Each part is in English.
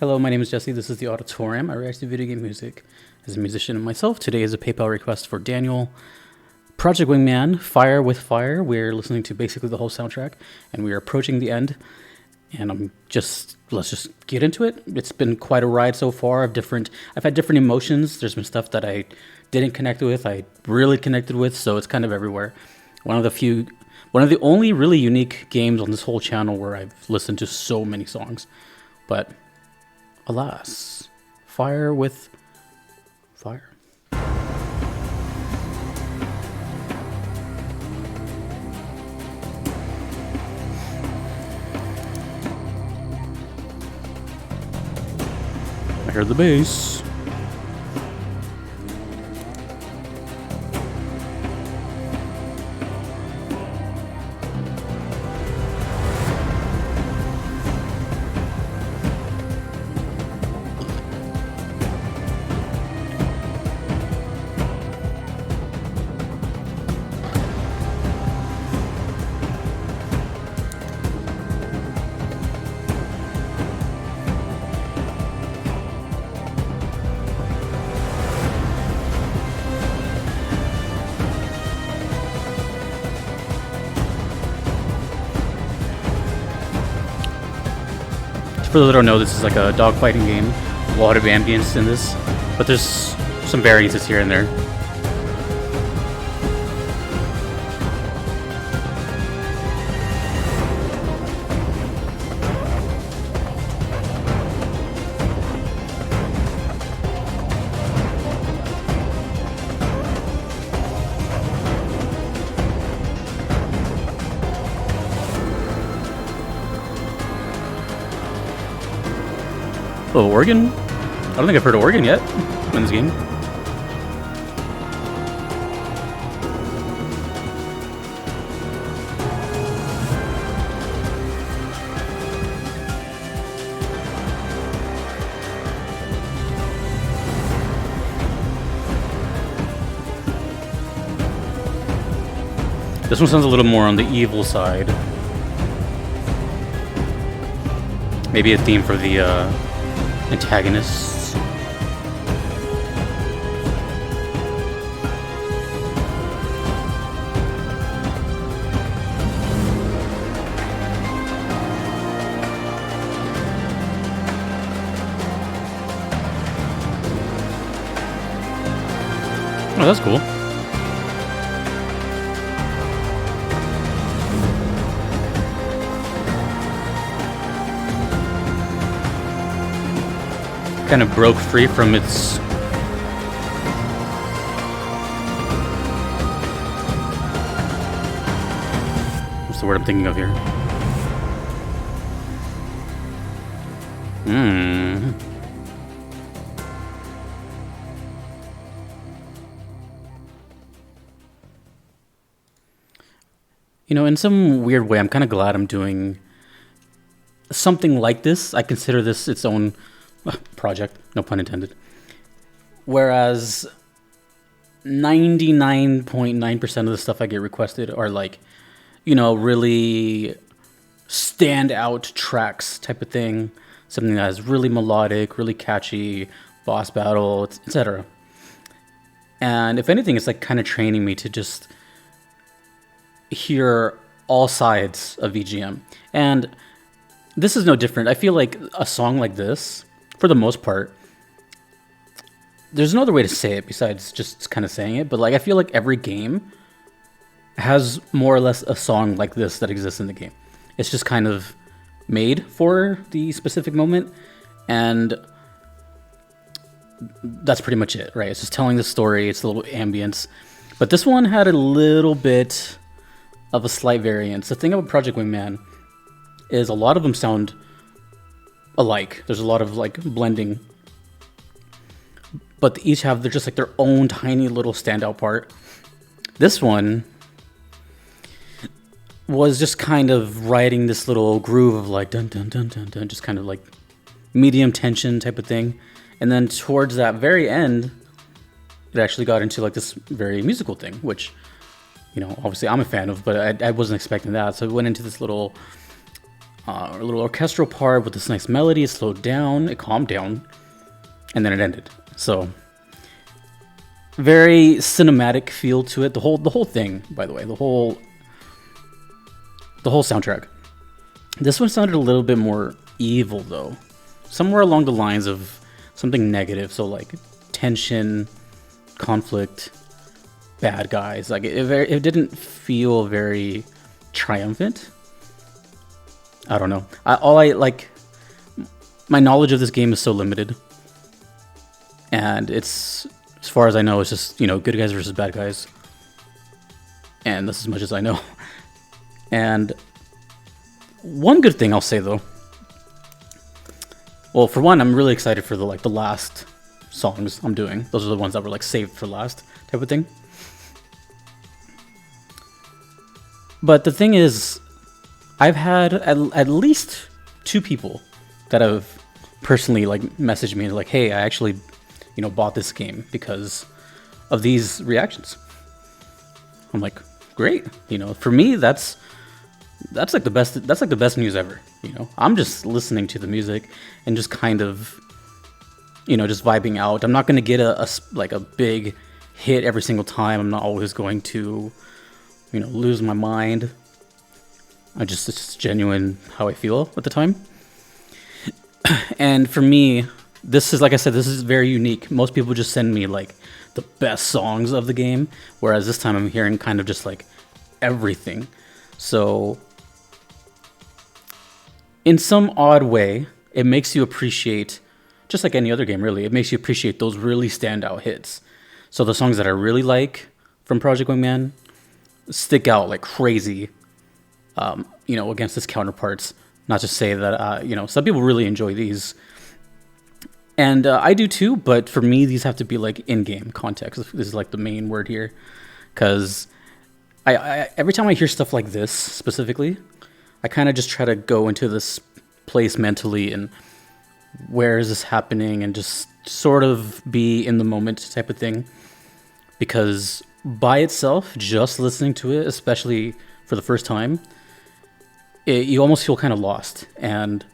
Hello, my name is Jesse. This is the Auditorium. I react to video game music as a musician and myself. Today is a PayPal request for Daniel. Project Wingman, Fire with Fire. We're listening to basically the whole soundtrack, and we are approaching the end. And let's just get into it. It's been quite a ride so far. I've had different emotions. There's been stuff that I didn't connect with, I really connected with, so it's kind of everywhere. One of the only really unique games on this whole channel where I've listened to so many songs. But alas, Fire with Fire. I heard the bass. For those that don't know, this is like a dogfighting game. A lot of ambience in this, but there's some variances here and there. Oh, organ? I don't think I've heard of organ yet in this game. This one sounds a little more on the evil side. Maybe a theme for the antagonists. Oh, that's cool. Kind of broke free from its what's the word I'm thinking of here? You know, in some weird way, I'm kind of glad I'm doing something like this. I consider this its own project, no pun intended. Whereas 99.9% of the stuff I get requested are like, you know, really standout tracks type of thing. Something that is really melodic, really catchy, boss battle, etc. And if anything, it's like kind of training me to just hear all sides of VGM. And this is no different. I feel like a song like this, for the most part, there's no other way to say it besides just kind of saying it, but like I feel like every game has more or less a song like this that exists in the game. It's just kind of made for the specific moment, and that's pretty much it, right? It's just telling the story, it's a little ambience. But this one had a little bit of a slight variance. The thing about Project Wingman is a lot of them sound alike. There's a lot of like blending, but they each have just like their own tiny little standout part. This one was just kind of riding this little groove of like dun dun dun dun dun, just kind of like medium tension type of thing. And then towards that very end, it actually got into like this very musical thing, which, you know, obviously I'm a fan of, but I wasn't expecting that. So it went into this little a little orchestral part with this nice melody. It slowed down, it calmed down, and then it ended. So very cinematic feel to it. The whole thing, by the way, the whole soundtrack. This one sounded a little bit more evil though, somewhere along the lines of something negative. So like tension, conflict, bad guys. Like it didn't feel very triumphant. I don't know. My knowledge of this game is so limited, and it's, as far as I know, it's just, you know, good guys versus bad guys, and that's as much as I know. And one good thing I'll say though, well, for one, I'm really excited for the last songs I'm doing. Those are the ones that were like saved for last type of thing. But the thing is, I've had at least 2 people that have personally like messaged me like, hey, I actually, you know, bought this game because of these reactions. I'm like, great. You know, for me, that's like the best news ever. You know, I'm just listening to the music and just kind of, you know, just vibing out. I'm not going to get a big hit every single time. I'm not always going to, you know, lose my mind. It's just genuine how I feel at the time. And for me, this is, like I said, this is very unique. Most people just send me like the best songs of the game, whereas this time I'm hearing kind of just like everything. So in some odd way, it makes you appreciate, just like any other game really, it makes you appreciate those really standout hits. So the songs that I really like from Project Wingman stick out like crazy, you know, against its counterparts. Not to say that, you know, some people really enjoy these, and I do too, but for me, these have to be like in-game context. This is like the main word here, because I every time I hear stuff like this specifically, I kind of just try to go into this place mentally and where is this happening, and just sort of be in the moment type of thing. Because by itself, just listening to it, especially for the first time, you almost feel kind of lost. And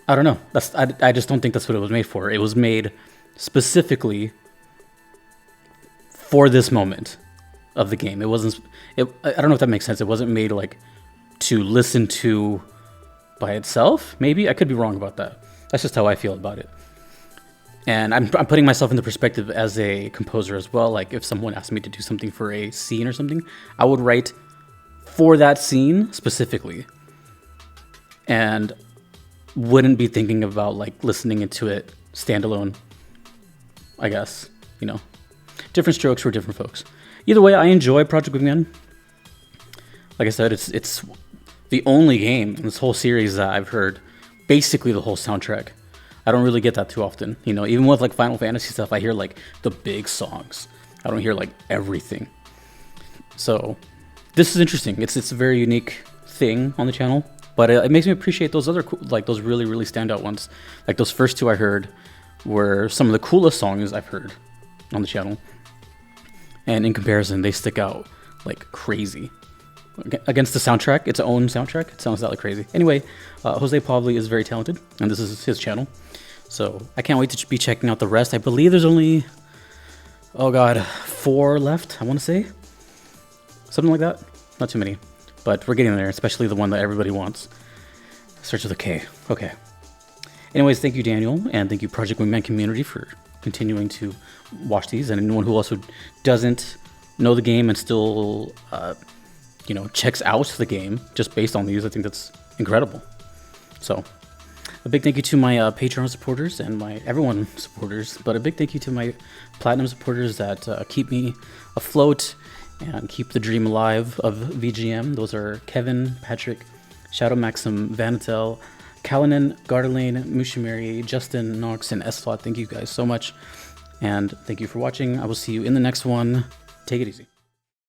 I don't know. I just don't think that's what it was made for. It was made specifically for this moment of the game. It wasn't. I don't know if that makes sense. It wasn't made like to listen to by itself. Maybe I could be wrong about that. That's just how I feel about it. And I'm putting myself in the perspective as a composer as well. Like if someone asked me to do something for a scene or something, I would write for that scene specifically, and wouldn't be thinking about like listening into it standalone. I guess, you know, different strokes for different folks. Either way, I enjoy Project Wingman. Like I said, it's the only game in this whole series that I've heard basically the whole soundtrack. I don't really get that too often. You know, even with like Final Fantasy stuff, I hear like the big songs. I don't hear like everything. So this is interesting. It's a very unique thing on the channel, but it makes me appreciate those other like those really standout ones. Like those first 2 I heard were some of the coolest songs I've heard on the channel, and in comparison, they stick out like crazy against the soundtrack. Its own soundtrack, it sounds out like crazy. Anyway, Jose Pavli is very talented, and this is his channel, so I can't wait to be checking out the rest. I believe there's only, oh god, 4 left, I want to say. Something like that. Not too many. But we're getting there, especially the one that everybody wants. Starts with a K. Okay. Anyways, thank you, Daniel, and thank you, Project Wingman community, for continuing to watch these. And anyone who also doesn't know the game and still, you know, checks out the game just based on these, I think that's incredible. So, a big thank you to my Patreon supporters and my everyone supporters, but a big thank you to my Platinum supporters that keep me afloat and keep the dream alive of VGM. Those are Kevin, Patrick, Shadow Maxim, Vanatel, Kalanen, Gardelane, Mushimari, Justin, Knox, and Eslot. Thank you guys so much, and thank you for watching. I will see you in the next one. Take it easy.